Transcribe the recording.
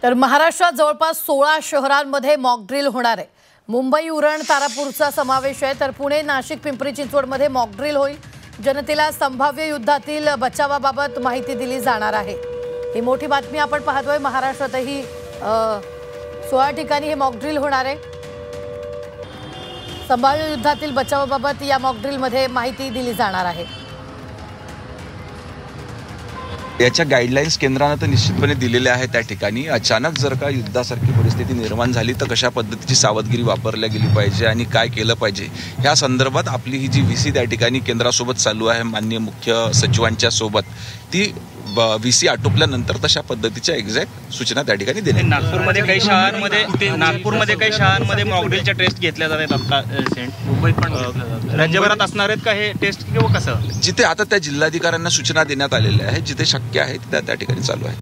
तर महाराष्ट्रात जवळपास 16 शहरांमध्ये मॉक ड्रिल होणार आहे। मुंबई, उरण, तारापूरचा समावेश आहे। तर पुणे, नाशिक, पिंपरी चिंचवडमध्ये मॉक ड्रिल होईल। जनतेला संभाव्य युद्धातील बचावाबाबत माहिती दिली जाणार आहे। ही मोठी बातमी आपण पाहतोय। महाराष्ट्रातही 16 ठिकाणी हे मॉक ड्रिल होणार आहे। संभाव्य युद्धातील बचावाबाबत या मॉक ड्रिलमध्ये माहिती दिली जाणार आहे। याच्या गाईडलाईन्स केंद्राने तर निश्चितपणे दिलेल्या आहेत। त्या ठिकाणी अचानक जर का युद्धासारखी परिस्थिती निर्माण झाली तर कशा पद्धतीची सावधगिरी वापरल्या गेली पाहिजे आणि काय केलं पाहिजे ह्या संदर्भात आपली ही जी व्हीसी त्या ठिकाणी केंद्रासोबत चालू आहे, माननीय मुख्य सचिवांच्या सोबत, ती व्हीसी आटोपल्यानंतर तशा पद्धतीच्या एक्झॅक्ट सूचना त्या ठिकाणी देण्यात। नागपूरमध्ये काही शाळांमध्ये मॉकड्रिलच्या टेस्ट घेतल्या जात आहेत। आपला मुंबईत पण राज्यभरात असणार आहेत का हे टेस्ट किंवा कसं? जिथे आता त्या जिल्हाधिकाऱ्यांना सूचना देण्यात आलेल्या आहेत, जिथे शक्य आहे त्या ठिकाणी चालू आहे।